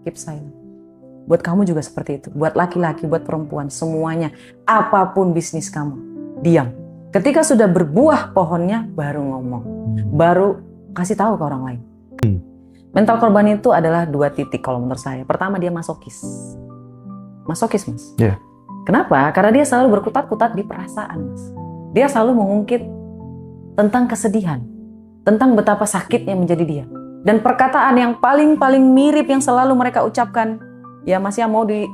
keep silent. Buat kamu juga seperti itu. Buat laki-laki, buat perempuan, semuanya. Apapun bisnis kamu, diam. Ketika sudah berbuah pohonnya, baru ngomong. Baru kasih tahu ke orang lain. Mental korban itu adalah 2 titik kalau menurut saya. Pertama, dia masokis. Masokis, Mas. Yeah. Kenapa? Karena dia selalu berkutat-kutat di perasaan, Mas. Dia selalu mengungkit tentang kesedihan. Tentang betapa sakitnya menjadi dia. Dan perkataan yang paling mirip yang selalu mereka ucapkan, ya Mas, ya, mau di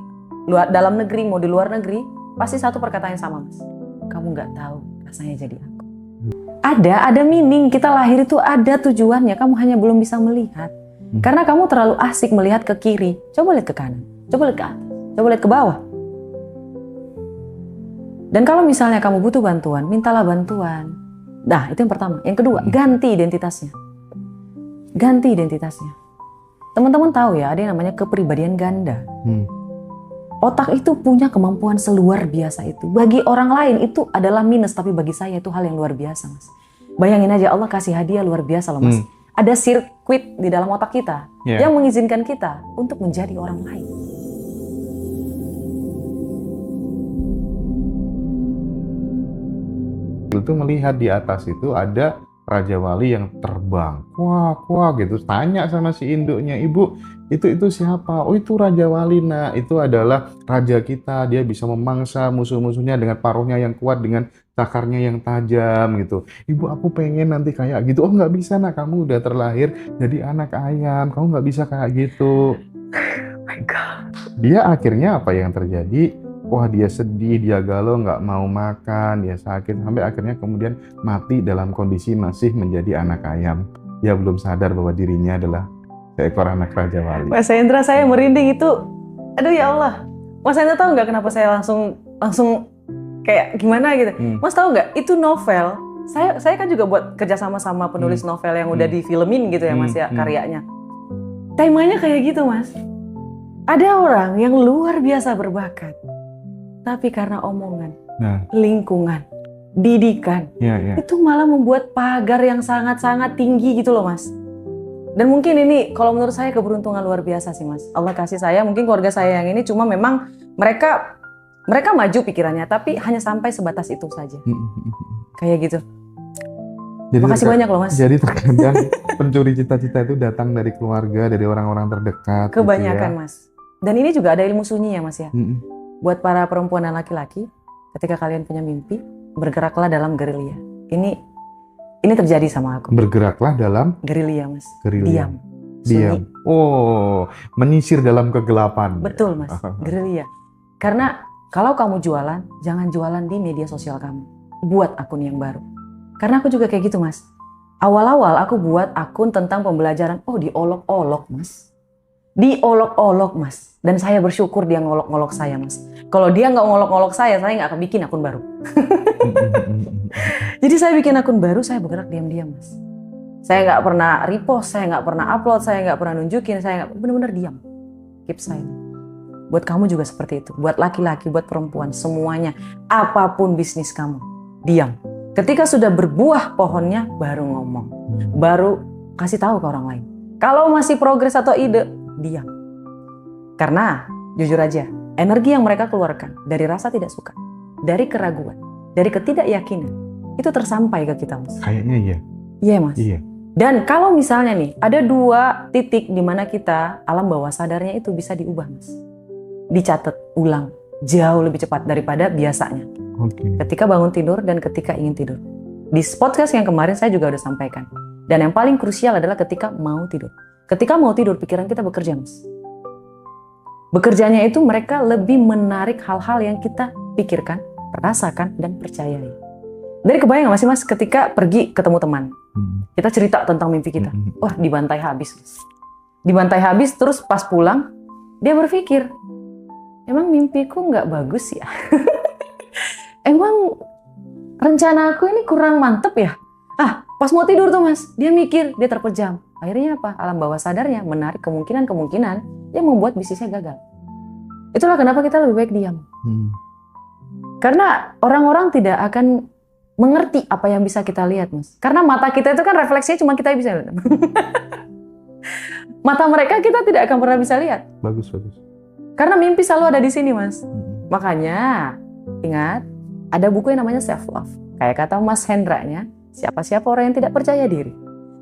dalam negeri, mau di luar negeri, pasti satu perkataan yang sama, Mas. Kamu gak tahu rasanya jadi aku. Ada meaning, kita lahir itu ada tujuannya, kamu hanya belum bisa melihat. Karena kamu terlalu asik melihat ke kiri, coba lihat ke kanan, coba lihat ke atas, coba lihat ke bawah. Dan kalau misalnya kamu butuh bantuan, mintalah bantuan. Nah, itu yang pertama. Yang kedua, ganti identitasnya. Ganti identitasnya. Teman-teman tahu ya, ada yang namanya kepribadian ganda. Otak itu punya kemampuan seluar biasa itu. Bagi orang lain itu adalah minus, tapi bagi saya itu hal yang luar biasa, Mas. Bayangin aja, Allah kasih hadiah luar biasa loh, Mas. Ada sirkuit di dalam otak kita yang mengizinkan kita untuk menjadi orang lain. Itu melihat di atas itu ada Raja Wali yang terbang, wah gitu. Tanya sama si induknya, ibu itu siapa? Oh, itu Raja Wali. Nah, itu adalah raja kita. Dia bisa memangsa musuh-musuhnya dengan paruhnya yang kuat, dengan cakarnya yang tajam gitu. Ibu, aku pengen nanti kayak gitu. Oh, nggak bisa, nak, kamu udah terlahir jadi anak ayam, kamu nggak bisa kayak gitu. Oh my God. Dia akhirnya apa yang terjadi? Wah, dia sedih, dia galau, nggak mau makan, dia sakit, sampai akhirnya kemudian mati dalam kondisi masih menjadi anak ayam. Dia belum sadar bahwa dirinya adalah seekor anak Raja Wali. Mas Hendra, saya merinding itu. Aduh ya Allah. Mas Hendra tahu nggak kenapa saya langsung kayak gimana gitu? Mas tahu nggak? Itu novel. Saya kan juga buat kerjasama sama penulis novel yang udah difilmin gitu ya, Mas, ya, karyanya. Temanya kayak gitu, Mas. Ada orang yang luar biasa berbakat. Tapi karena omongan, lingkungan, didikan, itu malah membuat pagar yang sangat-sangat tinggi gitu loh, Mas. Dan mungkin ini kalau menurut saya keberuntungan luar biasa sih, Mas. Allah kasih saya, mungkin keluarga saya yang ini cuma memang mereka maju pikirannya, tapi hanya sampai sebatas itu saja. Kayak gitu. Makasih banyak loh, Mas. Jadi terkadang pencuri cita-cita itu datang dari keluarga, dari orang-orang terdekat. Kebanyakan, gitu ya. Mas. Dan ini juga ada ilmu sunyi ya, Mas, ya. Buat para perempuan dan laki-laki, ketika kalian punya mimpi, bergeraklah dalam gerilya. Ini terjadi sama aku. Bergeraklah dalam gerilya, Mas. Gerilya. Diam. Oh, menyisir dalam kegelapan. Betul, Mas. Gerilya. Karena kalau kamu jualan, jangan jualan di media sosial kamu. Buat akun yang baru. Karena aku juga kayak gitu, Mas. Awal-awal aku buat akun tentang pembelajaran. Oh, diolok-olok, Mas. Diolok-olok, Mas. Dan saya bersyukur dia ngolok-ngolok saya, Mas. Kalau dia nggak ngolok-ngolok saya nggak akan bikin akun baru. Jadi saya bikin akun baru, saya bergerak diam-diam, Mas. Saya nggak pernah repost, saya nggak pernah upload, saya nggak pernah nunjukin, saya nggak, benar-benar diam. Keep silent. Buat kamu juga seperti itu. Buat laki-laki, buat perempuan, semuanya. Apapun bisnis kamu, diam. Ketika sudah berbuah pohonnya, baru ngomong. Baru kasih tahu ke orang lain. Kalau masih progres atau ide, diam. Karena, jujur aja, energi yang mereka keluarkan dari rasa tidak suka, dari keraguan, dari ketidakyakinan, itu tersampai ke kita, Mas. Kayaknya iya. Iya, Mas. Iya. Dan kalau misalnya nih, ada 2 titik di mana kita, alam bawah sadarnya itu bisa diubah, Mas. Dicatat ulang, jauh lebih cepat daripada biasanya. Ketika bangun tidur dan ketika ingin tidur. Di podcast yang kemarin saya juga udah sampaikan. Dan yang paling krusial adalah ketika mau tidur. Ketika mau tidur, pikiran kita bekerja, Mas. Bekerjanya itu mereka lebih menarik hal-hal yang kita pikirkan, rasakan, dan percayai. Dari kebayang gak sih, Mas, ketika pergi ketemu teman, kita cerita tentang mimpi kita. Wah, dibantai habis, Mas. Dibantai habis, terus pas pulang, dia berpikir, emang mimpiku gak bagus ya? Emang rencana aku ini kurang mantep ya? Pas mau tidur tuh, Mas, dia mikir, dia terpejam. Akhirnya apa? Alam bawah sadarnya menarik kemungkinan-kemungkinan yang membuat bisnisnya gagal. Itulah kenapa kita lebih baik diam. Karena orang-orang tidak akan mengerti apa yang bisa kita lihat, Mas. Karena mata kita itu kan refleksinya cuma kita bisa lihat. Mata mereka kita tidak akan pernah bisa lihat. Bagus, bagus. Karena mimpi selalu ada di sini, Mas. Makanya, ingat, ada buku yang namanya Self Love. Kayak kata Mas Hendra-nya, siapa-siapa orang yang tidak percaya diri.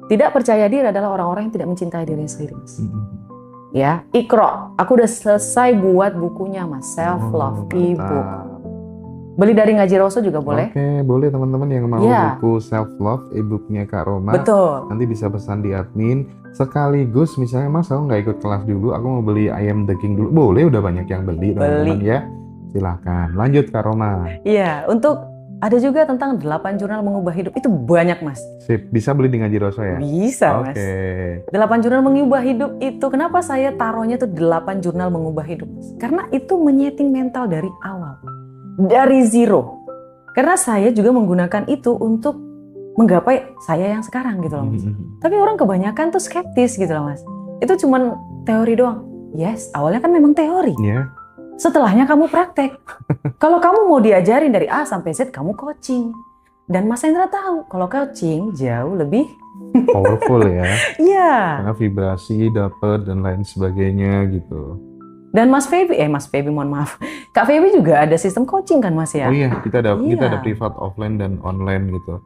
Tidak percaya diri adalah orang-orang yang tidak mencintai dirinya sendiri, Mas. Ya, Iqra. Aku udah selesai buat bukunya, Mas. Self Love e-book. Beli dari Ngaji Rasul juga boleh. Oke, boleh teman-teman yang mau buku Self Love e-booknya Kak Roma. Betul. Nanti bisa pesan di admin. Sekaligus misalnya Mas, aku nggak ikut kelas dulu, aku mau beli ayam daging dulu. Boleh, udah banyak yang beli teman-teman ya. Silahkan. Lanjut Kak Roma. Iya, untuk ada juga tentang 8 jurnal mengubah hidup. Itu banyak, Mas. Sip, bisa beli di Ngaji Rasul ya? Bisa, Mas. 8 jurnal mengubah hidup itu, kenapa saya taruhnya tuh 8 jurnal mengubah hidup? Mas? Karena itu menyeting mental dari awal. Dari zero. Karena saya juga menggunakan itu untuk menggapai saya yang sekarang gitu loh, Mas. Tapi orang kebanyakan tuh skeptis gitu loh, Mas. Itu cuman teori doang. Yes, awalnya kan memang teori. Yeah. Setelahnya kamu praktek. Kalau kamu mau diajarin dari A sampai Z, kamu coaching. Dan Mas Hendra tahu, kalau coaching jauh lebih powerful ya. Iya. Karena vibrasi dapat dan lain sebagainya gitu. Dan Mas Feby, mohon maaf. Kak Feby juga ada sistem coaching kan, Mas ya? Oh iya, kita ada privat offline dan online gitu.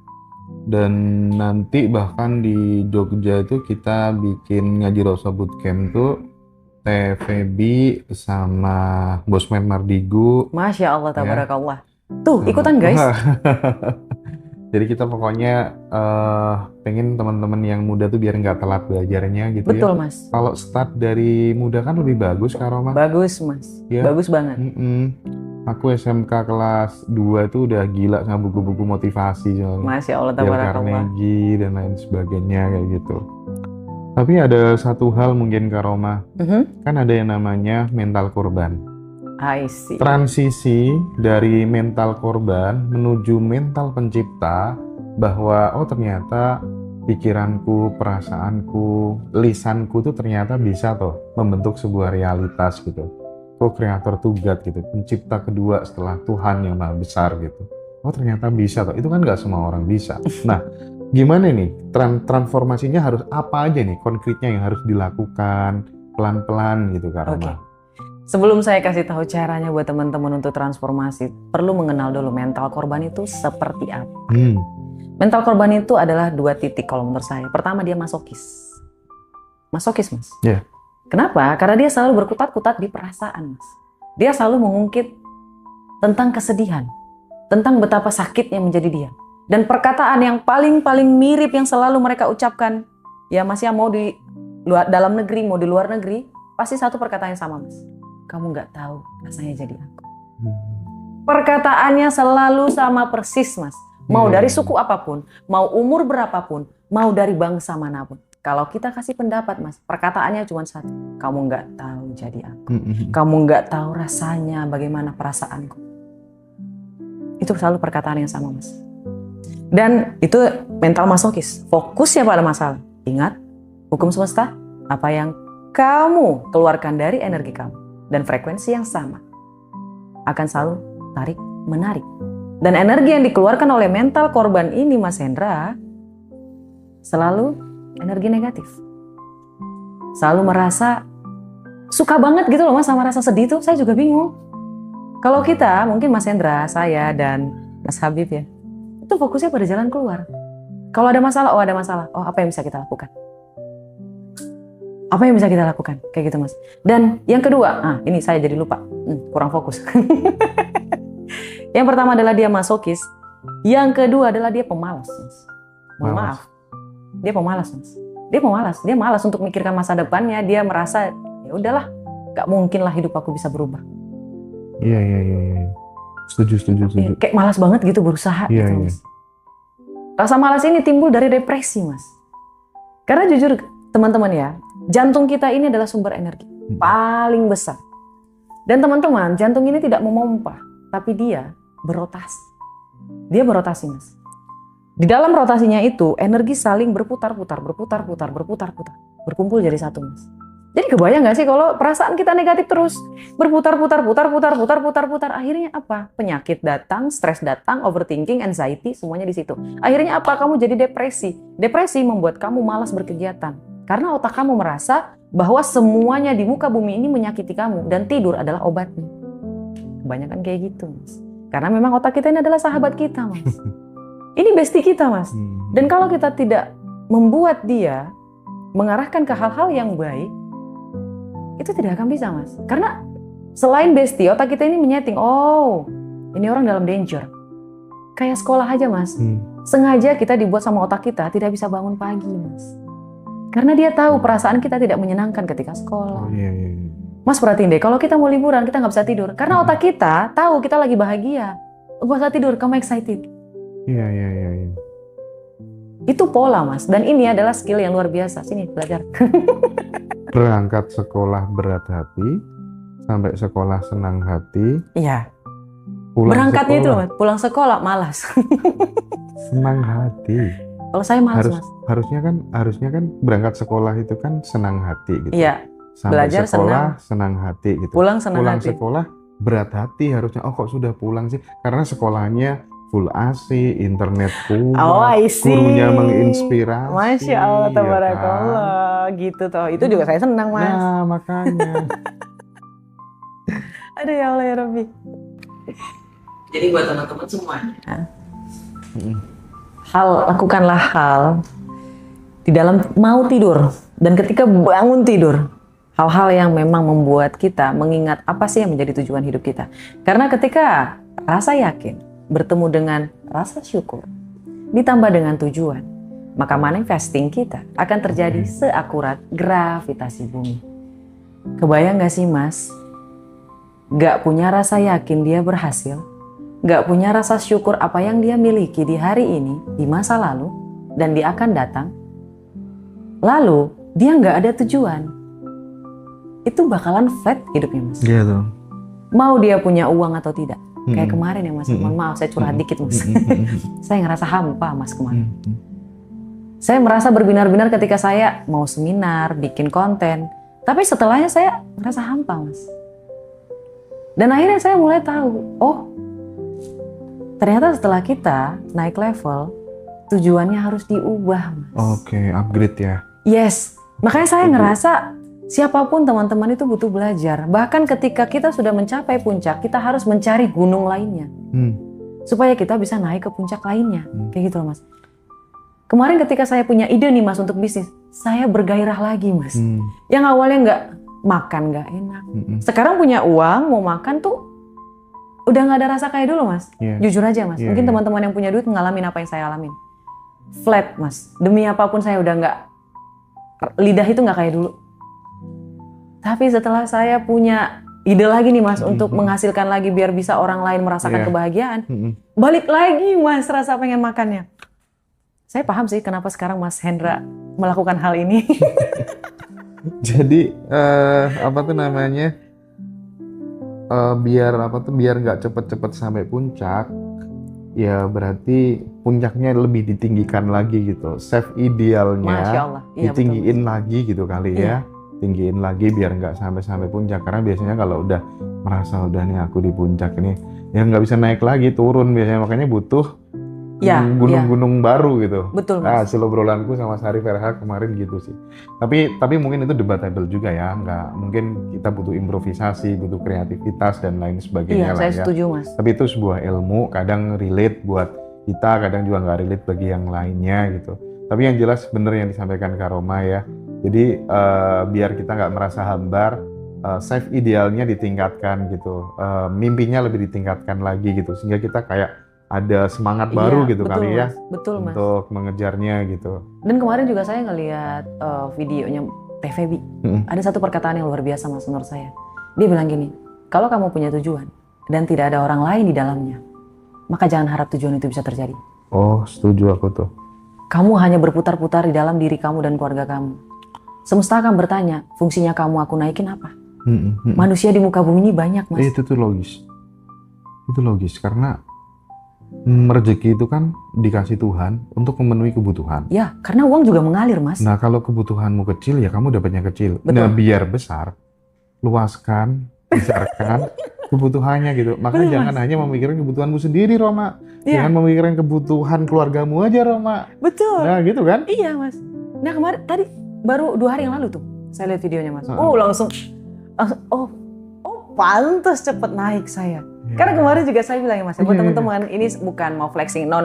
Dan nanti bahkan di Jogja itu kita bikin Ngaji Rasul Bootcamp tuh Teh Feby sama Bosman Mardigu. Masya Allah, tabarakallah. Tuh, ikutan guys. Jadi kita pokoknya pengen teman-teman yang muda tuh biar nggak telat belajarnya gitu. Betul, ya. Mas. Kalau start dari muda kan lebih bagus Kak Roma. Bagus, Mas. Ya. Bagus banget. Aku SMK kelas 2 itu udah gila sama buku-buku motivasi. Masya Allah, tabarakallah. Carnegie dan lain sebagainya kayak gitu. Tapi ada satu hal mungkin Kak Roma. Kan ada yang namanya mental korban. I see. Transisi dari mental korban menuju mental pencipta, bahwa oh ternyata pikiranku, perasaanku, lisanku tuh ternyata bisa tuh membentuk sebuah realitas gitu. Co-creator to God gitu, pencipta kedua setelah Tuhan yang Maha Besar gitu. Oh ternyata bisa tuh, itu kan nggak semua orang bisa. Nah, gimana nih transformasinya, harus apa aja nih konkretnya yang harus dilakukan pelan-pelan gitu Kak Roma? Sebelum saya kasih tahu caranya buat teman-teman untuk transformasi, perlu mengenal dulu mental korban itu seperti apa. Mental korban itu adalah 2 titik kalau menurut saya. Pertama, dia masokis. Masokis, Mas. Yeah. Kenapa? Karena dia selalu berkutat-kutat di perasaan, Mas. Dia selalu mengungkit tentang kesedihan, tentang betapa sakitnya menjadi dia. Dan perkataan yang paling mirip yang selalu mereka ucapkan, ya Mas ya, mau di dalam negeri, mau di luar negeri, pasti satu perkataan yang sama, Mas. Kamu nggak tahu rasanya jadi aku. Perkataannya selalu sama persis, Mas. Mau dari suku apapun, mau umur berapapun, mau dari bangsa manapun. Kalau kita kasih pendapat, Mas, perkataannya cuma satu. Kamu nggak tahu jadi aku. Kamu nggak tahu rasanya bagaimana perasaanku. Itu selalu perkataan yang sama, Mas. Dan itu mental masokis. Fokusnya pada masalah. Ingat, hukum semesta, apa yang kamu keluarkan dari energi kamu dan frekuensi yang sama akan selalu tarik menarik. Dan energi yang dikeluarkan oleh mental korban ini, Mas Hendra, selalu energi negatif. Selalu merasa suka banget gitu loh Mas sama rasa sedih tuh. Saya juga bingung. Kalau kita, mungkin Mas Hendra, saya dan Mas Habib ya, itu fokusnya pada jalan keluar. Kalau ada masalah, ada masalah. Oh, apa yang bisa kita lakukan? Apa yang bisa kita lakukan? Kayak gitu, Mas. Dan yang kedua, ini saya jadi lupa. Kurang fokus. Yang pertama adalah dia masokis. Yang kedua adalah dia pemalas, Mas. Mohon maaf. Dia pemalas, Mas. Dia pemalas. Dia malas untuk mikirkan masa depannya. Dia merasa, ya udahlah, gak mungkin lah hidup aku bisa berubah. Iya. Setuju. Ya, kayak malas banget gitu berusaha gitu, Mas. Rasa malas ini timbul dari depresi, Mas. Karena jujur, teman-teman ya, jantung kita ini adalah sumber energi paling besar. Dan teman-teman, jantung ini tidak memompa, tapi dia berotasi. Dia berotasi, Mas. Di dalam rotasinya itu, energi saling berputar-putar, berkumpul jadi satu, Mas. Jadi kebayang nggak sih kalau perasaan kita negatif terus, berputar-putar, akhirnya apa? Penyakit datang, stres datang, overthinking, anxiety, semuanya di situ. Akhirnya apa? Kamu jadi depresi. Depresi membuat kamu malas berkegiatan. Karena otak kamu merasa bahwa semuanya di muka bumi ini menyakiti kamu dan tidur adalah obatnya. Kebanyakan kayak gitu, Mas. Karena memang otak kita ini adalah sahabat kita, Mas. Ini bestie kita, Mas. Dan kalau kita tidak membuat dia mengarahkan ke hal-hal yang baik, itu tidak akan bisa, Mas. Karena selain bestie, otak kita ini menyeting, oh ini orang dalam danger. Kayak sekolah aja, Mas. Sengaja kita dibuat sama otak kita tidak bisa bangun pagi, Mas. Karena dia tahu perasaan kita tidak menyenangkan ketika sekolah. Mas perhatiin deh, kalau kita mau liburan kita nggak bisa tidur. Karena otak kita tahu kita lagi bahagia. Gak usah tidur, kamu excited. Iya. Itu pola, Mas. Dan ini adalah skill yang luar biasa. Sini, belajar. Berangkat sekolah berat hati, sampai sekolah senang hati. Iya. sekolah, Berangkatnya itu, Mas. Pulang sekolah malas. Senang hati. Kalau saya malas, Mas. Harusnya kan berangkat sekolah itu kan senang hati gitu. Iya. Sampai Belajar sekolah senang hati gitu. Pulang senang hati. Sekolah berat hati harusnya. Oh kok sudah pulang sih? Karena sekolahnya full AC, internet kuat, gurunya menginspirasi. Masya Allah, tabarakallah, ya kan? Gitu toh. Itu juga saya senang, Mas. Nah, makanya. Aduh ya Allah ya Rabbi. Jadi buat teman-teman semuanya, lakukanlah hal di dalam mau tidur dan ketika bangun tidur. Hal-hal yang memang membuat kita mengingat apa sih yang menjadi tujuan hidup kita. Karena ketika rasa yakin bertemu dengan rasa syukur, ditambah dengan tujuan, maka manifesting kita akan terjadi seakurat gravitasi bumi. Kebayang gak sih, Mas? Gak punya rasa yakin dia berhasil, gak punya rasa syukur apa yang dia miliki di hari ini, di masa lalu, dan dia akan datang. Lalu, dia gak ada tujuan. Itu bakalan flat hidupnya, Mas. Iya tuh. Mau dia punya uang atau tidak. Kayak kemarin ya, Mas. Mohon maaf, saya curhat dikit, Mas. Saya ngerasa hampa, Mas, kemarin. Saya merasa berbinar-binar ketika saya mau seminar, bikin konten. Tapi setelahnya saya ngerasa hampa, Mas. Dan akhirnya saya mulai tahu, oh ternyata setelah kita naik level, tujuannya harus diubah, Mas. Oke, upgrade ya. Yes, makanya saya ngerasa siapapun teman-teman itu butuh belajar. Bahkan ketika kita sudah mencapai puncak, kita harus mencari gunung lainnya. Supaya kita bisa naik ke puncak lainnya. Kayak gitu loh, Mas. Kemarin ketika saya punya ide nih, Mas, untuk bisnis, saya bergairah lagi, Mas. Yang awalnya nggak makan nggak enak. Sekarang punya uang, mau makan tuh udah nggak ada rasa kayak dulu, Mas. Jujur aja, Mas. Mungkin teman-teman yang punya duit ngalamin apa yang saya alamin. Flat, Mas. Demi apapun saya udah nggak, lidah itu nggak kayak dulu. Tapi setelah saya punya ide lagi nih, Mas, untuk menghasilkan lagi biar bisa orang lain merasakan kebahagiaan, balik lagi, Mas, rasa pengen makannya. Saya paham sih kenapa sekarang Mas Hendra melakukan hal ini. Jadi apa tuh namanya? Biar nggak cepet-cepet sampai puncak, ya berarti puncaknya lebih ditinggikan lagi gitu. Save idealnya, Masya Allah. Iya, ditinggiin lagi gitu kali ya. Tinggiin lagi biar nggak sampai puncak. Karena biasanya kalau udah merasa udah nih aku di puncak ini, ya nggak bisa naik lagi, turun biasanya. Makanya butuh gunung-gunung baru gitu. Betul, Mas. Nah, hasil obrolanku sama Sari Verha kemarin gitu sih. Tapi mungkin itu debatable juga ya. Nggak, mungkin kita butuh improvisasi, butuh kreativitas dan lain sebagainya lah saya ya. setuju, Mas. Tapi itu sebuah ilmu, kadang relate buat kita, kadang juga nggak relate bagi yang lainnya gitu. Tapi yang jelas bener yang disampaikan Kak Roma ya. Jadi biar kita nggak merasa hambar, save idealnya ditingkatkan gitu, mimpinya lebih ditingkatkan lagi gitu, sehingga kita kayak ada semangat baru gitu, betul, kali ya, Mas. Betul, Mas. Untuk mengejarnya gitu. Dan kemarin juga saya ngelihat videonya TVB, ada satu perkataan yang luar biasa, Mas, menurut saya. Dia bilang gini, kalau kamu punya tujuan dan tidak ada orang lain di dalamnya, maka jangan harap tujuan itu bisa terjadi. Oh, setuju aku tuh. Kamu hanya berputar-putar di dalam diri kamu dan keluarga kamu. Semesta akan bertanya, fungsinya kamu aku naikin apa? Manusia di muka bumi ini banyak, Mas. Itu tuh logis. Itu logis, karena rezeki itu kan dikasih Tuhan untuk memenuhi kebutuhan. Ya, karena uang juga mengalir, Mas. Nah, kalau kebutuhanmu kecil, ya kamu dapatnya kecil. Betul. Nah, biar besar, luaskan, besarkan kebutuhannya gitu. Makanya jangan hanya memikirkan kebutuhanmu sendiri, Roma. Jangan memikirkan kebutuhan keluargamu aja, Roma. Betul. Nah, gitu kan? Iya, Mas. Nah, kemarin tadi baru 2 hari yang lalu tuh saya lihat videonya Mas. Langsung oh pantas cepet naik saya. Karena kemarin juga saya bilang ya Mas, buat teman-teman ini bukan mau flexing. No.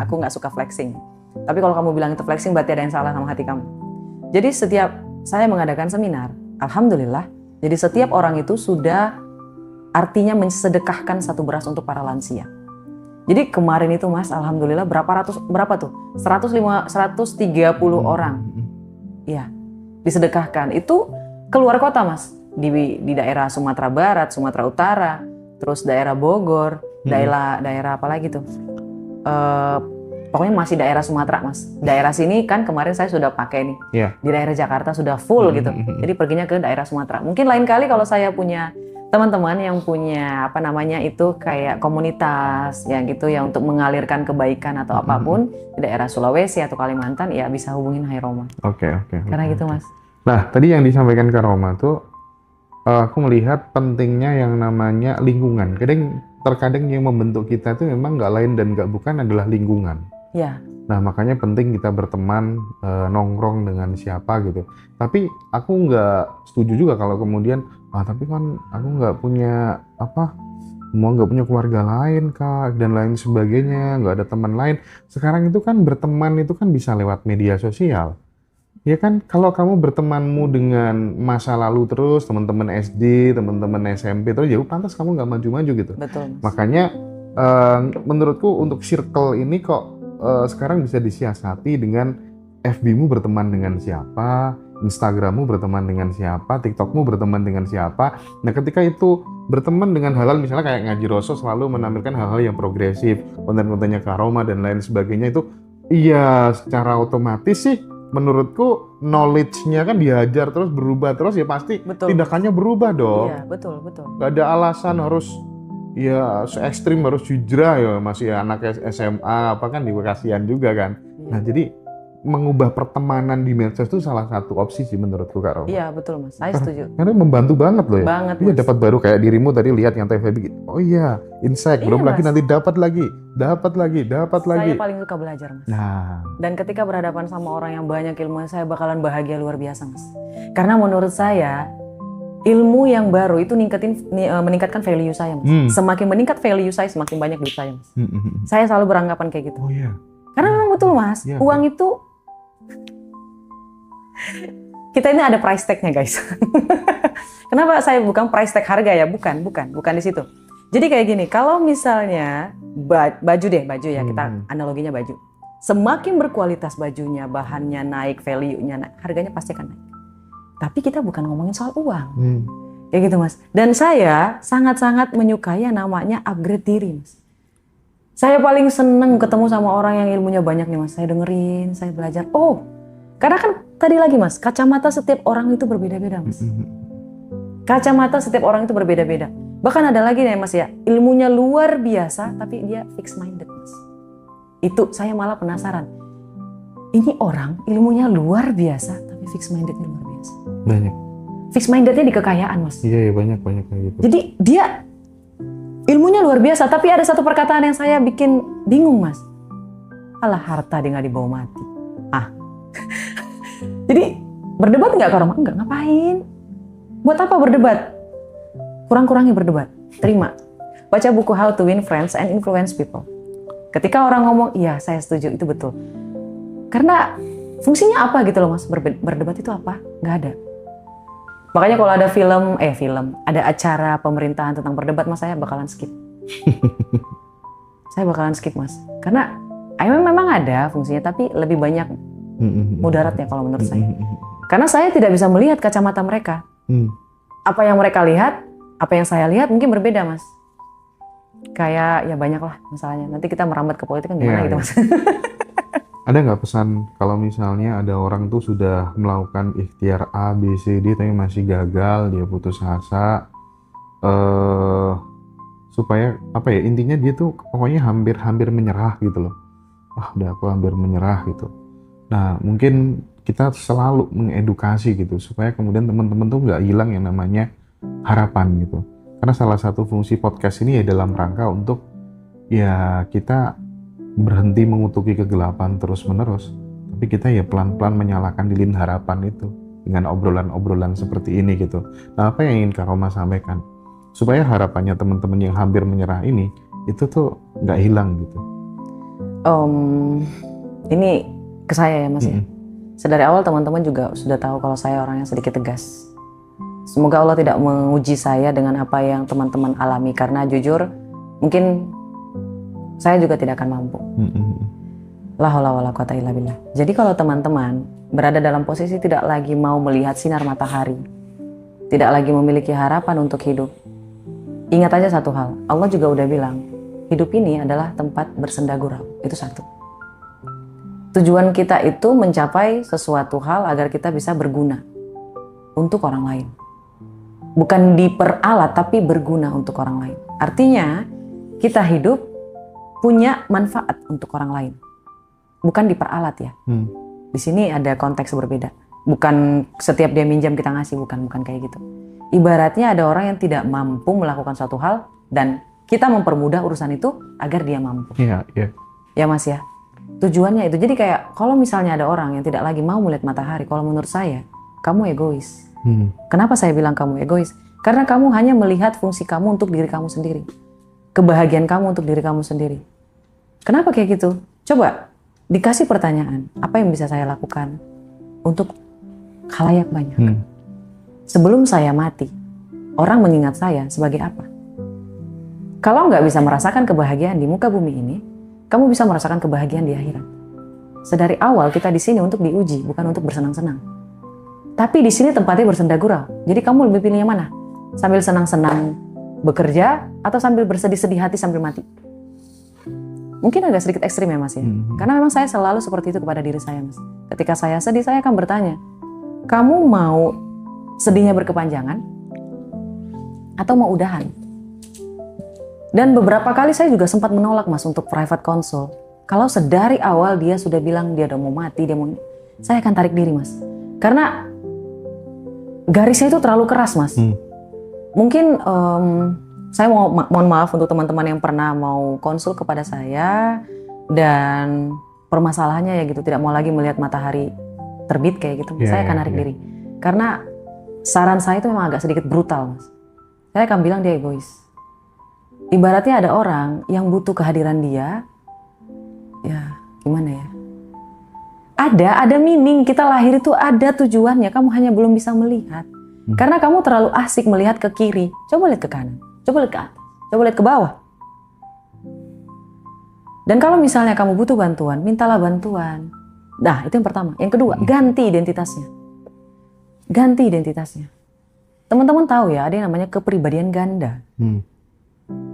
Aku nggak suka flexing. Tapi kalau kamu bilang itu flexing berarti ada yang salah sama hati kamu. Jadi setiap saya mengadakan seminar, alhamdulillah, jadi setiap orang itu sudah artinya mensedekahkan 1 beras untuk para lansia. Jadi kemarin itu Mas, alhamdulillah berapa tuh? 130 orang. Iya, disedekahkan. Itu keluar kota Mas, di daerah Sumatera Barat, Sumatera Utara, terus daerah Bogor, daerah apa lagi tuh? Pokoknya masih daerah Sumatera Mas. Daerah sini kan kemarin saya sudah pakai nih. Di daerah Jakarta sudah full gitu. Jadi perginya ke daerah Sumatera. Mungkin lain kali kalau saya punya teman-teman yang punya itu kayak komunitas ya gitu ya untuk mengalirkan kebaikan atau apapun di daerah Sulawesi atau Kalimantan ya bisa hubungin Hai Roma. Oke. Karena gitu Mas. Nah tadi yang disampaikan ke Roma tuh aku melihat pentingnya yang namanya lingkungan. Terkadang yang membentuk kita itu memang nggak lain dan nggak bukan adalah lingkungan. Ya. Nah makanya penting kita berteman, nongkrong dengan siapa gitu. Tapi aku nggak setuju juga kalau kemudian tapi kan aku nggak punya nggak punya keluarga lain Kak dan lain sebagainya, nggak ada teman lain. Sekarang itu kan berteman itu kan bisa lewat media sosial. Ya kan kalau kamu bertemanmu dengan masa lalu terus, teman-teman SD, teman-teman SMP terus, ya pantas kamu nggak maju-maju gitu. Betul. Makanya menurutku untuk circle ini kok sekarang bisa disiasati dengan FB-mu berteman dengan siapa, Instagram-mu berteman dengan siapa, TikTok-mu berteman dengan siapa. Nah ketika itu berteman dengan hal-hal misalnya kayak Ngaji Rosso selalu menampilkan hal-hal yang progresif, konten-kontennya Kak Roma dan lain sebagainya itu, iya secara otomatis sih menurutku knowledge-nya kan diajar terus berubah terus ya pasti tindakannya berubah dong. Iya betul. Gak ada alasan harus ya se-ekstrim harus hijrah ya masih anak SMA kan juga kasihan juga kan. Nah jadi mengubah pertemanan di medsos itu salah satu opsi sih menurutku Kak Roma. Iya betul Mas, saya setuju. Karena membantu banget loh ya. Banget Iya dapat baru kayak dirimu tadi lihat yang TV bikin. Oh iya, insight belum lagi nanti dapat lagi. Saya paling suka belajar Mas. Nah. Dan ketika berhadapan sama orang yang banyak ilmu, saya bakalan bahagia luar biasa Mas. Karena menurut saya ilmu yang baru itu meningkatkan value saya Mas. Semakin meningkat value saya, semakin banyak duit saya Mas. Saya selalu beranggapan kayak gitu. Oh iya. Karena memang betul Mas, uang itu kita ini ada price tag-nya guys. Kenapa saya bukan price tag harga ya? Bukan di situ. Jadi kayak gini, kalau misalnya baju ya, kita analoginya baju. Semakin berkualitas bajunya, bahannya naik, value-nya naik, harganya pasti akan naik. Tapi kita bukan ngomongin soal uang. Kayak gitu Mas. Dan saya sangat-sangat menyukai yang namanya upgrade diri Mas. Saya paling seneng ketemu sama orang yang ilmunya banyak nih Mas. Saya dengerin, saya belajar. Karena kan tadi lagi Mas, kacamata setiap orang itu berbeda-beda Mas. Kacamata setiap orang itu berbeda-beda. Bahkan ada lagi nih Mas ya, ilmunya luar biasa tapi dia fixed minded Mas. Itu saya malah penasaran. Ini orang ilmunya luar biasa tapi fixed mindednya luar biasa. Banyak. Fixed mindednya di kekayaan Mas. Iya banyak kayak gitu. Jadi dia ilmunya luar biasa tapi ada satu perkataan yang saya bikin bingung Mas. Alah harta dia nggak dibawa mati. Jadi berdebat nggak Kak Roma? Enggak, ngapain? Buat apa berdebat? Kurang-kurangi berdebat. Terima. Baca buku How to Win Friends and Influence People. Ketika orang ngomong, iya saya setuju, itu betul. Karena fungsinya apa gitu loh Mas? Berdebat itu apa? Nggak ada. Makanya kalau ada ada acara pemerintahan tentang berdebat Mas, saya bakalan skip. Saya bakalan skip Mas. Karena memang ada fungsinya, tapi lebih banyak mudaratnya kalau menurut saya. Karena saya tidak bisa melihat kacamata mereka. Apa yang mereka lihat, apa yang saya lihat mungkin berbeda Mas. Kayak ya banyak lah masalahnya. Nanti kita merambat ke politik kan gimana gitu Mas. Ada nggak pesan kalau misalnya ada orang tuh sudah melakukan ikhtiar A, B, C, D tapi masih gagal, dia putus asa, supaya intinya dia tuh pokoknya hampir menyerah gitu loh. Udah aku hampir menyerah gitu. Nah, mungkin kita selalu mengedukasi gitu, supaya kemudian teman-teman tuh nggak hilang yang namanya harapan gitu. Karena salah satu fungsi podcast ini ya dalam rangka untuk ya kita berhenti mengutuki kegelapan terus-menerus, tapi Tapi kita ya pelan-pelan menyalakan lilin harapan itu dengan obrolan-obrolan seperti ini gitu. Nah, apa yang ingin Kak Roma sampaikan? Supaya harapannya teman-teman yang hampir menyerah ini, itu tuh nggak hilang gitu. Ini ke saya ya Mas ya. Sedari awal teman-teman juga sudah tahu kalau saya orang yang sedikit tegas. Semoga Allah tidak menguji saya dengan apa yang teman-teman alami, karena jujur mungkin saya juga tidak akan mampu. La haula wala quwata illa billah. Jadi kalau teman-teman berada dalam posisi tidak lagi mau melihat sinar matahari, tidak lagi memiliki harapan untuk hidup, ingat aja satu hal, Allah juga udah bilang, hidup ini adalah tempat bersenda gurau. Itu satu. Tujuan kita itu mencapai sesuatu hal agar kita bisa berguna untuk orang lain. Bukan diperalat, tapi berguna untuk orang lain. Artinya, kita hidup punya manfaat untuk orang lain. Bukan diperalat ya. Di sini ada konteks berbeda. Bukan setiap dia minjam kita ngasih, bukan kayak gitu. Ibaratnya ada orang yang tidak mampu melakukan suatu hal dan kita mempermudah urusan itu agar dia mampu. Iya. Ya Mas ya. Tujuannya itu. Jadi kayak kalau misalnya ada orang yang tidak lagi mau melihat matahari, kalau menurut saya, kamu egois. Kenapa saya bilang kamu egois? Karena kamu hanya melihat fungsi kamu untuk diri kamu sendiri. Kebahagiaan kamu untuk diri kamu sendiri. Kenapa kayak gitu? Coba dikasih pertanyaan, apa yang bisa saya lakukan untuk khalayak banyak? Sebelum saya mati, orang mengingat saya sebagai apa? Kalau nggak bisa merasakan kebahagiaan di muka bumi ini, kamu bisa merasakan kebahagiaan di akhirat. Sedari awal kita di sini untuk diuji, bukan untuk bersenang-senang. Tapi di sini tempatnya bersenda gurau. Jadi kamu lebih pilih yang mana? Sambil senang-senang bekerja atau sambil bersedih-sedih hati sambil mati? Mungkin agak sedikit ekstrim ya Mas ya. Karena memang saya selalu seperti itu kepada diri saya Mas. Ketika saya sedih, saya akan bertanya, kamu mau sedihnya berkepanjangan atau mau udahan? Dan beberapa kali saya juga sempat menolak Mas untuk private consult. Kalau sedari awal dia sudah bilang dia udah mau mati, saya akan tarik diri Mas. Karena garisnya itu terlalu keras Mas. Mungkin saya mohon maaf untuk teman-teman yang pernah mau konsul kepada saya dan permasalahannya ya gitu, tidak mau lagi melihat matahari terbit kayak gitu. Saya akan narik diri. Karena saran saya itu memang agak sedikit brutal Mas. Saya akan bilang dia egois. Ibaratnya ada orang yang butuh kehadiran dia, ya gimana ya? Ada meaning, kita lahir itu ada tujuannya, kamu hanya belum bisa melihat. Karena kamu terlalu asik melihat ke kiri, coba lihat ke kanan, coba lihat ke atas, coba lihat ke bawah. Dan kalau misalnya kamu butuh bantuan, mintalah bantuan. Nah itu yang pertama. Yang kedua, ganti identitasnya. Ganti identitasnya. Teman-teman tahu ya, ada yang namanya kepribadian ganda.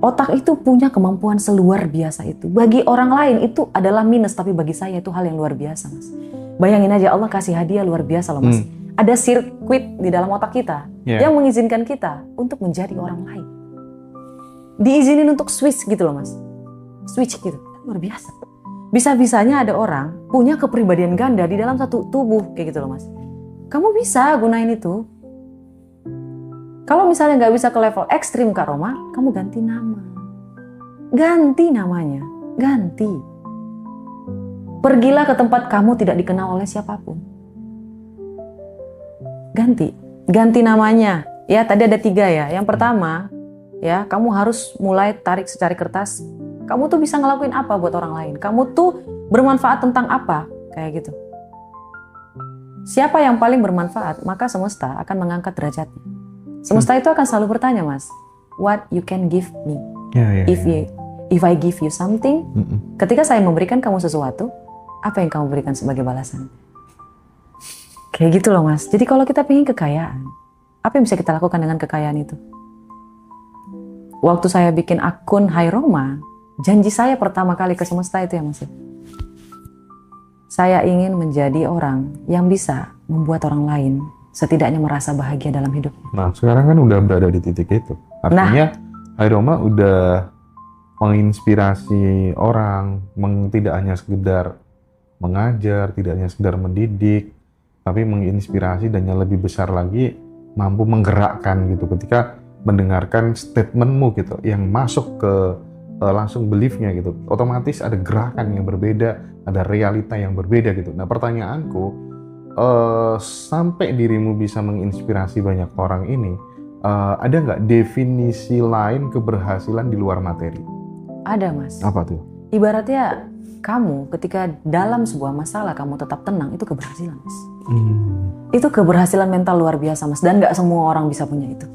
Otak itu punya kemampuan seluar biasa itu. Bagi orang lain itu adalah minus, tapi bagi saya itu hal yang luar biasa Mas. Bayangin aja Allah kasih hadiah luar biasa loh Mas. Ada sirkuit di dalam otak kita yang mengizinkan kita untuk menjadi orang lain. Diizinin untuk switch gitu loh Mas. Switch gitu, luar biasa. Bisa-bisanya ada orang punya kepribadian ganda di dalam satu tubuh kayak gitu loh Mas. Kamu bisa gunain itu. Kalau misalnya nggak bisa ke level ekstrim Kak Roma, kamu ganti nama. Ganti namanya, ganti. Pergilah ke tempat kamu tidak dikenal oleh siapapun. Ganti namanya. Ya tadi ada 3 ya. Yang pertama, ya kamu harus mulai tarik secari kertas. Kamu tuh bisa ngelakuin apa buat orang lain? Kamu tuh bermanfaat tentang apa? Kayak gitu. Siapa yang paling bermanfaat, maka semesta akan mengangkat derajatnya. Semesta itu akan selalu bertanya Mas, what you can give me? If I give you something, ketika saya memberikan kamu sesuatu, apa yang kamu berikan sebagai balasan? Kayak gitu loh Mas. Jadi kalau kita pengen kekayaan, apa yang bisa kita lakukan dengan kekayaan itu? Waktu saya bikin akun Hai Roma, janji saya pertama kali ke semesta itu ya Mas. Saya ingin menjadi orang yang bisa membuat orang lain setidaknya merasa bahagia dalam hidup. Nah, sekarang kan udah berada di titik itu. Artinya, Hai Roma udah menginspirasi orang, tidak hanya sekedar mengajar, tidak hanya sekedar mendidik, tapi menginspirasi dan yang lebih besar lagi, mampu menggerakkan gitu ketika mendengarkan statementmu gitu, yang masuk ke langsung beliefnya gitu. Otomatis ada gerakan yang berbeda, ada realita yang berbeda gitu. Nah pertanyaanku, sampai dirimu bisa menginspirasi banyak orang ini, ada nggak definisi lain keberhasilan di luar materi? Ada Mas. Apa tuh? Ibaratnya kamu ketika dalam sebuah masalah kamu tetap tenang, itu keberhasilan Mas. Itu keberhasilan mental luar biasa Mas, dan nggak semua orang bisa punya itu.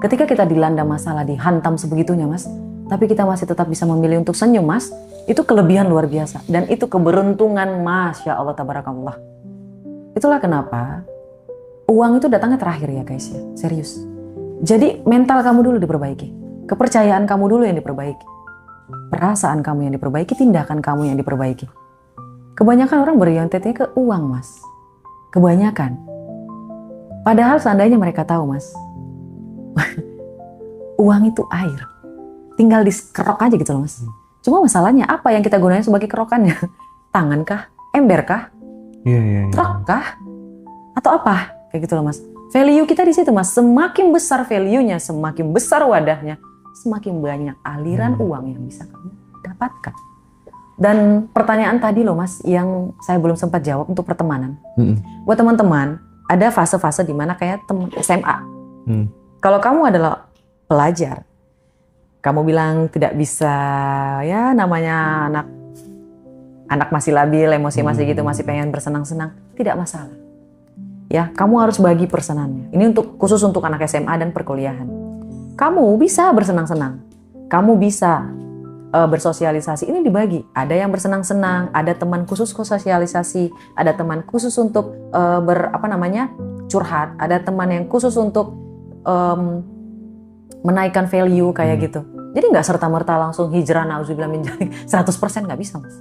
Ketika kita dilanda masalah, dihantam sebegitunya Mas, tapi kita masih tetap bisa memilih untuk senyum Mas, itu kelebihan luar biasa. Dan itu keberuntungan, Masya Allah Tabarakallah. Itulah kenapa uang itu datangnya terakhir ya guys ya, serius. Jadi mental kamu dulu diperbaiki, kepercayaan kamu dulu yang diperbaiki, perasaan kamu yang diperbaiki, tindakan kamu yang diperbaiki. Kebanyakan orang berorientasinya ke uang Mas, kebanyakan. Padahal seandainya mereka tahu Mas, uang itu air, tinggal dikerok aja gitu loh Mas. Cuma masalahnya apa yang kita gunakan sebagai kerokannya? Tangan kah? Ember kah? Truk kah? Atau apa? Kayak gitu loh Mas. Value kita di situ Mas. Semakin besar value-nya, semakin besar wadahnya, semakin banyak aliran uang yang bisa kamu dapatkan. Dan pertanyaan tadi loh Mas, yang saya belum sempat jawab untuk pertemanan. Buat teman-teman, ada fase-fase di mana kayak teman SMA. Kalau kamu adalah pelajar, kamu bilang tidak bisa, ya namanya anak masih labil, emosi masih gitu, masih pengen bersenang-senang, tidak masalah. Ya, kamu harus bagi persenannya. Ini khusus untuk anak SMA dan perkuliahan. Kamu bisa bersenang-senang, kamu bisa bersosialisasi. Ini dibagi. Ada yang bersenang-senang, ada teman khusus sosialisasi, ada teman khusus untuk curhat, ada teman yang khusus untuk menaikkan value kayak gitu. Jadi nggak serta-merta langsung hijrah na'udzubillah min dzalik 100% nggak bisa Mas.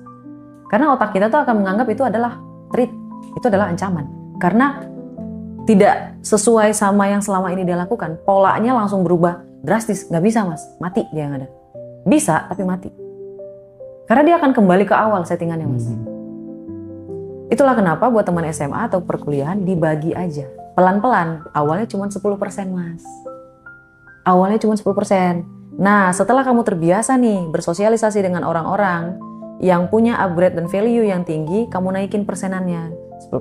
Karena otak kita tuh akan menganggap itu adalah threat, itu adalah ancaman. Karena tidak sesuai sama yang selama ini dia lakukan, polanya langsung berubah drastis, nggak bisa Mas, mati dia yang ada. Bisa tapi mati. Karena dia akan kembali ke awal settingannya Mas. Itulah kenapa buat teman SMA atau perkuliahan dibagi aja, pelan-pelan. Awalnya cuma 10% Mas. Awalnya cuma 10%. Nah, setelah kamu terbiasa nih bersosialisasi dengan orang-orang yang punya upgrade dan value yang tinggi, kamu naikin persenannya. 10%,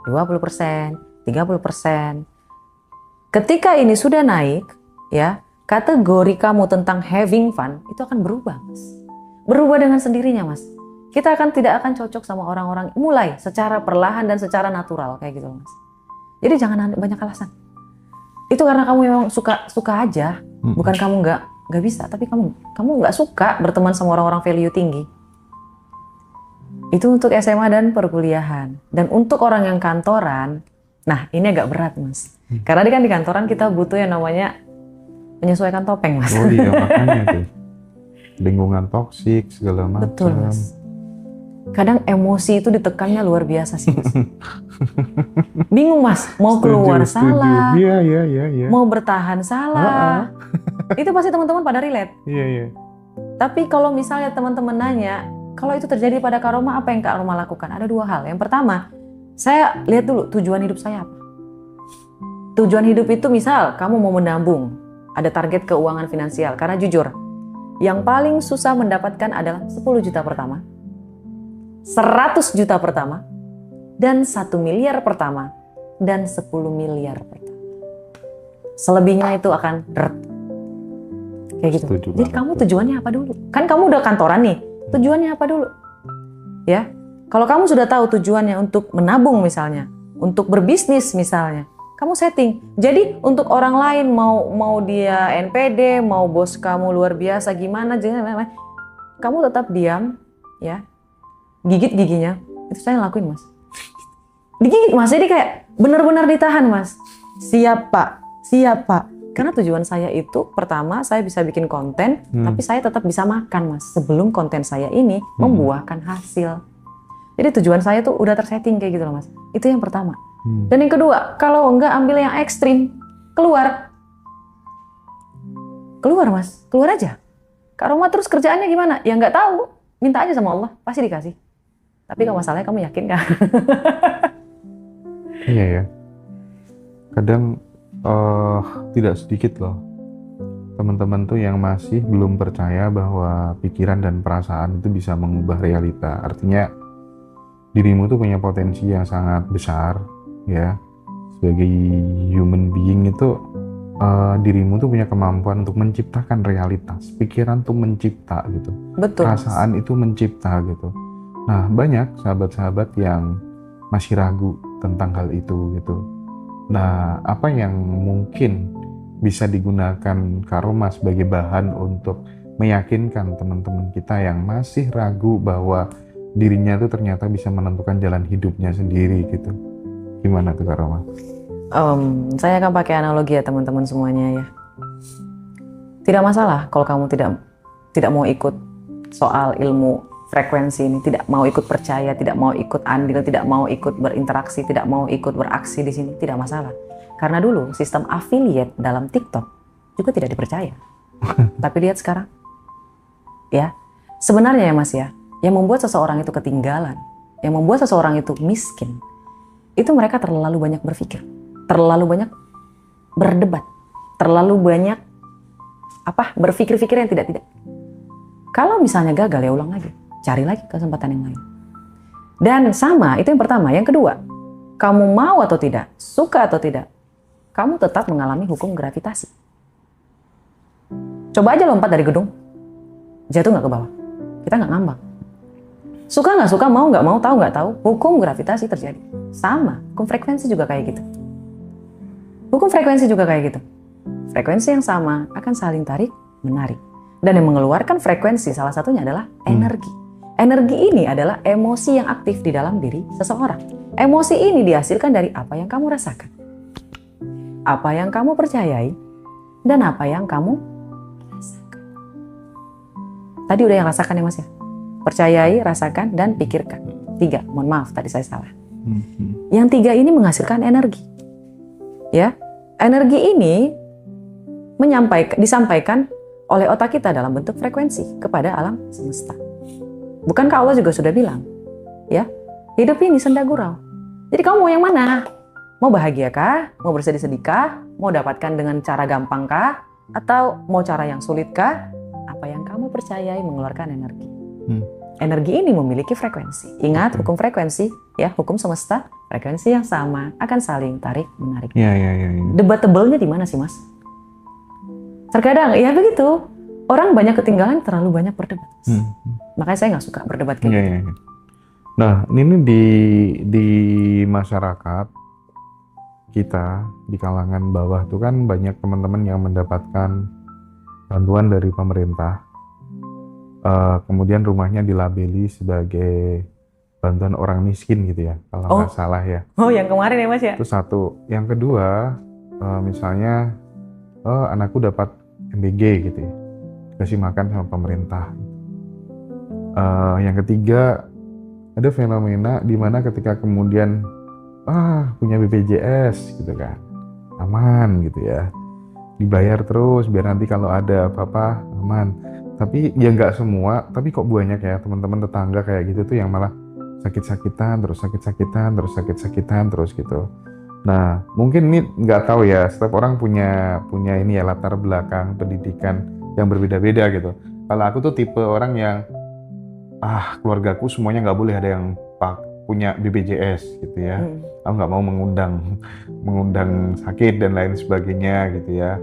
20%, 30%. Ketika ini sudah naik, ya, kategori kamu tentang having fun itu akan berubah, Mas. Berubah dengan sendirinya, Mas. Kita tidak akan cocok sama orang-orang, mulai secara perlahan dan secara natural kayak gitu, Mas. Jadi jangan banyak alasan. Itu karena kamu memang suka aja, bukan kamu nggak bisa, tapi kamu nggak suka berteman sama orang-orang value tinggi. Itu untuk SMA dan perkuliahan. Dan untuk orang yang kantoran, nah ini agak berat Mas. Karena di kantoran kita butuh yang namanya menyesuaikan topeng Mas. Oh iya makanya tuh. Lingkungan toksik segala macam. Betul Mas. Kadang emosi itu ditekannya luar biasa sih Mas. Bingung Mas, mau keluar salah, iya. mau bertahan salah. Itu pasti teman-teman pada relate. Iya. Tapi kalau misalnya teman-teman nanya, kalau itu terjadi pada Kak Roma, apa yang Kak Roma lakukan? Ada dua hal. Yang pertama, saya lihat dulu tujuan hidup saya apa. Tujuan hidup itu misal kamu mau menabung, ada target keuangan finansial. Karena jujur, yang paling susah mendapatkan adalah 10 juta pertama, 100 juta pertama, dan 1 miliar pertama, dan 10 miliar pertama. Selebihnya itu akan kayak gitu. Jadi kamu tujuannya apa dulu? Kan kamu udah kantoran nih, tujuannya apa dulu? Ya, kalau kamu sudah tahu tujuannya untuk menabung misalnya, untuk berbisnis misalnya, kamu setting. Jadi untuk orang lain mau dia NPD, mau bos kamu luar biasa gimana, kamu tetap diam, ya, gigit giginya. Itu saya lakuin Mas. Digigit Mas, jadi kayak benar-benar ditahan Mas. Siap Pak. Karena tujuan saya itu pertama saya bisa bikin konten, tapi saya tetap bisa makan Mas sebelum konten saya ini membuahkan hasil. Jadi tujuan saya tuh udah tersetting kayak gitu loh Mas. Itu yang pertama. Dan yang kedua, kalau enggak ambil yang ekstrim, keluar Mas, keluar aja. Kak Roma terus kerjaannya gimana? Ya nggak tahu, minta aja sama Allah, pasti dikasih. Tapi kalau masalahnya kamu yakin kan? Iya ya. Kadang tidak sedikit loh teman-teman tuh yang masih belum percaya bahwa pikiran dan perasaan itu bisa mengubah realita. Artinya dirimu tuh punya potensi yang sangat besar ya. Sebagai human being itu dirimu tuh punya kemampuan untuk menciptakan realitas. Pikiran tuh mencipta gitu. Betul. Perasaan itu mencipta gitu. Nah, banyak sahabat-sahabat yang masih ragu tentang hal itu gitu. Nah, apa yang mungkin bisa digunakan Karoma sebagai bahan untuk meyakinkan teman-teman kita yang masih ragu bahwa dirinya itu ternyata bisa menentukan jalan hidupnya sendiri gitu. Gimana tuh Karoma? Saya akan pakai analogi ya teman-teman semuanya ya. Tidak masalah kalau kamu tidak mau ikut soal ilmu frekuensi ini, tidak mau ikut percaya, tidak mau ikut andil, tidak mau ikut berinteraksi, tidak mau ikut beraksi di sini, tidak masalah. Karena dulu sistem affiliate dalam TikTok juga tidak dipercaya. Tapi lihat sekarang, ya sebenarnya ya Mas ya, yang membuat seseorang itu ketinggalan, yang membuat seseorang itu miskin, itu mereka terlalu banyak berpikir, terlalu banyak berdebat, terlalu banyak berpikir-pikir yang tidak. Kalau misalnya gagal ya ulang lagi, cari lagi kesempatan yang lain. Dan sama, itu yang pertama. Yang kedua, kamu mau atau tidak, suka atau tidak, kamu tetap mengalami hukum gravitasi. Coba aja lompat dari gedung, jatuh nggak ke bawah, kita nggak ngambang. Suka nggak suka, mau nggak mau, tahu nggak tahu, hukum gravitasi terjadi. Sama, hukum frekuensi juga kayak gitu. Hukum frekuensi juga kayak gitu. Frekuensi yang sama akan saling tarik, menarik. Dan yang mengeluarkan frekuensi salah satunya adalah energi. Energi ini adalah emosi yang aktif di dalam diri seseorang. Emosi ini dihasilkan dari apa yang kamu rasakan, apa yang kamu percayai, dan apa yang kamu rasakan. Tadi udah yang rasakan ya Mas ya? Percayai, rasakan, dan pikirkan. 3, mohon maaf tadi saya salah. Yang 3 ini menghasilkan energi. Ya, energi ini disampaikan oleh otak kita dalam bentuk frekuensi kepada alam semesta. Bukankah Allah juga sudah bilang, ya, hidup ini senda gurau. Jadi kamu mau yang mana? Mau bahagia kah? Mau bersedih-sedih kah? Mau dapatkan dengan cara gampang kah? Atau mau cara yang sulit kah? Apa yang kamu percayai mengeluarkan energi. Energi ini memiliki frekuensi. Ingat hukum frekuensi, ya, hukum semesta, frekuensi yang sama akan saling tarik menarik. Ya. Debatable-nya di mana sih Mas? Terkadang ya begitu, orang banyak ketinggalan terlalu banyak berdebat. Makanya saya nggak suka berdebat kayak gitu. Nah ini di masyarakat kita, di kalangan bawah tuh kan banyak teman-teman yang mendapatkan bantuan dari pemerintah. Kemudian rumahnya dilabeli sebagai bantuan orang miskin gitu ya, kalau nggak salah ya. Oh, yang kemarin ya Mas ya? Itu satu. Yang kedua, misalnya anakku dapat MBG gitu ya, kasih makan sama pemerintah. Yang ketiga, ada fenomena di mana ketika kemudian punya BPJS gitu kan, aman gitu ya, dibayar terus biar nanti kalau ada apa-apa aman. Tapi ya nggak semua, tapi kok banyak ya teman-teman tetangga kayak gitu tuh yang malah sakit-sakitan terus gitu. Nah, mungkin ini nggak tahu ya, setiap orang punya ini ya, latar belakang pendidikan yang berbeda-beda gitu. Kalau aku tuh tipe orang yang keluargaku semuanya nggak boleh ada yang punya BPJS gitu ya. Aku nggak mau mengundang sakit dan lain sebagainya gitu ya.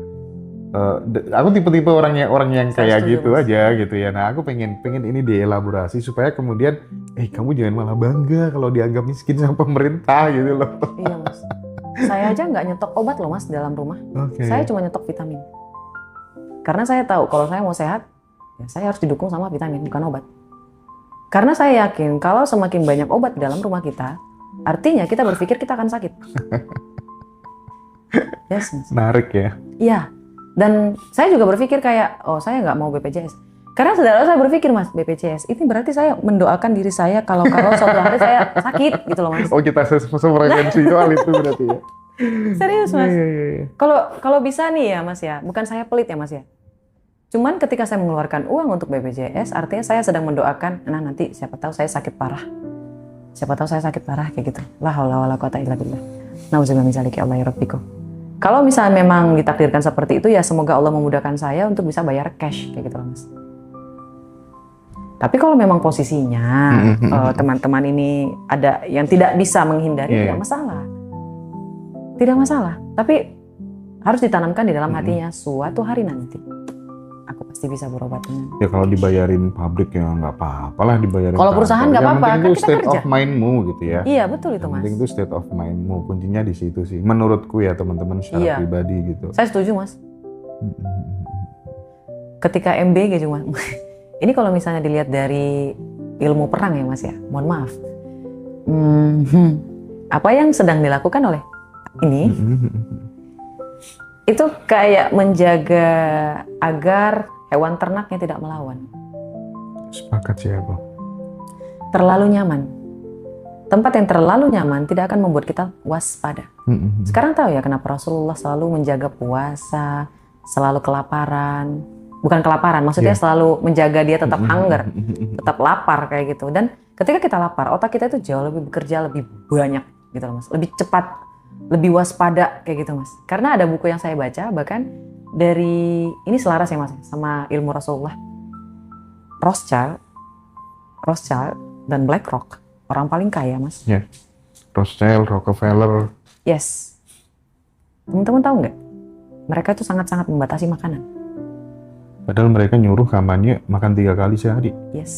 Aku tipe-tipe orang yang kayak gitu aja gitu ya. Nah, aku pengen ini dielaborasi supaya kemudian kamu jangan malah bangga kalau dianggap miskin sama pemerintah gitu loh. Iya Mas. Saya aja nggak nyetok obat loh Mas dalam rumah. Saya cuma nyetok vitamin. Karena saya tahu kalau saya mau sehat, ya saya harus didukung sama vitamin, bukan obat. Karena saya yakin kalau semakin banyak obat di dalam rumah kita, artinya kita berpikir kita akan sakit. Yes, Mas. Menarik ya. Iya. Dan saya juga berpikir kayak, saya nggak mau BPJS. Karena saudara saya berpikir Mas, BPJS, itu berarti saya mendoakan diri saya kalau suatu hari saya sakit gitu loh Mas. Oh, kita sefrekuensi soal itu berarti ya. Serius Mas. Iya. Kalau bisa nih ya Mas ya, bukan saya pelit ya Mas ya. Cuman ketika saya mengeluarkan uang untuk BPJS, artinya saya sedang mendoakan, nanti siapa tahu saya sakit parah. Siapa tahu saya sakit parah kayak gitu. La haula wala quwata illa billah. Nauzubillah min dzalika Allah ya Rabbiku. Kalau misalnya memang ditakdirkan seperti itu, ya semoga Allah memudahkan saya untuk bisa bayar cash kayak gitu loh Mas. Tapi kalau memang posisinya teman-teman ini ada yang tidak bisa menghindari, tidak masalah. Tidak masalah. Tapi harus ditanamkan di dalam hatinya, suatu hari nanti aku pasti bisa berobatnya. Ya kalau dibayarin pabrik ya nggak apa-apa lah dibayarin. Kalau perusahaan nggak apa-apa, kan kita state kerja. of mindmu gitu ya. Iya betul itu Mas. Yang penting itu state of mindmu, kuncinya di situ sih. Menurutku ya teman-teman secara pribadi gitu. Saya setuju Mas. Ketika MBG cuma, ini kalau misalnya dilihat dari ilmu perang ya Mas ya, mohon maaf. Apa yang sedang dilakukan oleh ini? Itu kayak menjaga agar hewan ternaknya tidak melawan. Sepakat sih aku. Terlalu nyaman. Tempat yang terlalu nyaman tidak akan membuat kita waspada. Sekarang tahu ya kenapa Rasulullah selalu menjaga puasa, selalu kelaparan. Bukan kelaparan, maksudnya selalu menjaga dia tetap hunger, tetap lapar kayak gitu. Dan ketika kita lapar, otak kita itu jauh lebih bekerja lebih banyak gitu loh Mas. Lebih cepat, lebih waspada kayak gitu Mas. Karena ada buku yang saya baca bahkan dari ini selaras ya Mas sama ilmu Rasulullah. Rothschild dan BlackRock, orang paling kaya Mas. Ya. Rothschild, Rockefeller. Yes. Teman-teman tahu nggak? Mereka itu sangat-sangat membatasi makanan. Padahal mereka nyuruh kamarnya makan 3 kali sehari. Yes.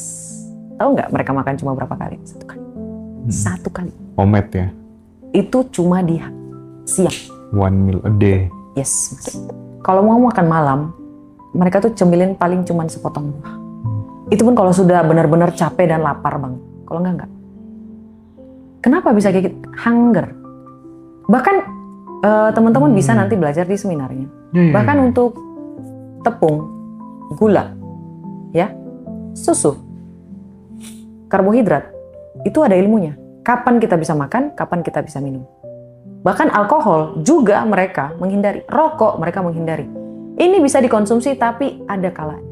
Tahu nggak mereka makan cuma berapa kali? 1 kali. 1 kali. Omet ya. Itu cuma di siang. 1 meal a day. Yes, Mas. Kalau mau makan malam, mereka tuh cemilin paling cuma sepotong buah. Itu pun kalau sudah benar-benar capek dan lapar Bang. Kalau enggak. Kenapa bisa kayak gitu? Hunger. Bahkan teman-teman bisa nanti belajar di seminarnya. Bahkan untuk tepung, gula, ya, susu, karbohidrat, itu ada ilmunya. Kapan kita bisa makan, kapan kita bisa minum. Bahkan alkohol juga mereka menghindari. Rokok mereka menghindari. Ini bisa dikonsumsi tapi ada kalanya.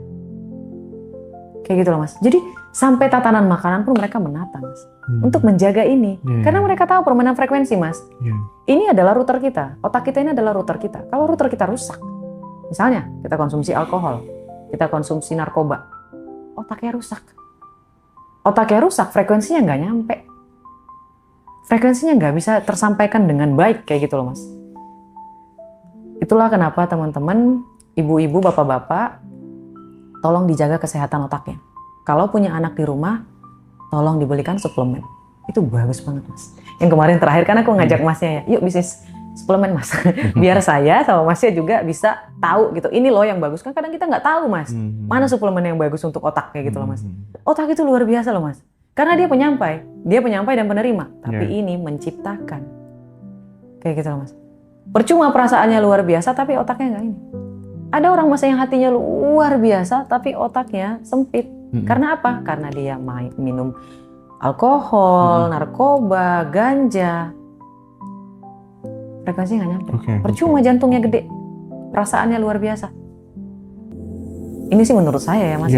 Kayak gitu loh Mas. Jadi sampai tatanan makanan pun mereka menata Mas. Untuk menjaga ini. Karena mereka tahu permainan frekuensi Mas. Ini adalah router kita. Otak kita ini adalah router kita. Kalau router kita rusak, misalnya kita konsumsi alkohol, kita konsumsi narkoba, otaknya rusak. Otaknya rusak, frekuensinya nggak nyampe. Frekuensinya nggak bisa tersampaikan dengan baik kayak gitu loh Mas. Itulah kenapa teman-teman, ibu-ibu, bapak-bapak, tolong dijaga kesehatan otaknya. Kalau punya anak di rumah, tolong dibelikan suplemen. Itu bagus banget Mas. Yang kemarin terakhir kan aku ngajak Masnya ya, yuk bisnis suplemen Mas. Biar saya sama Masnya juga bisa tahu gitu. Ini loh yang bagus. Kan kadang kita nggak tahu Mas. Mana suplemen yang bagus untuk otak kayak gitu loh Mas. Otak itu luar biasa loh Mas. Karena dia penyampai. Dia penyampai dan penerima. Tapi ini menciptakan. Kayak gitu loh Mas. Percuma perasaannya luar biasa tapi otaknya nggak ini. Ada orang Mas yang hatinya luar biasa tapi otaknya sempit. Karena apa? Karena dia minum alkohol, narkoba, ganja. Frekuensinya nggak nyampe. Percuma jantungnya gede, perasaannya luar biasa. Ini sih menurut saya ya Mas.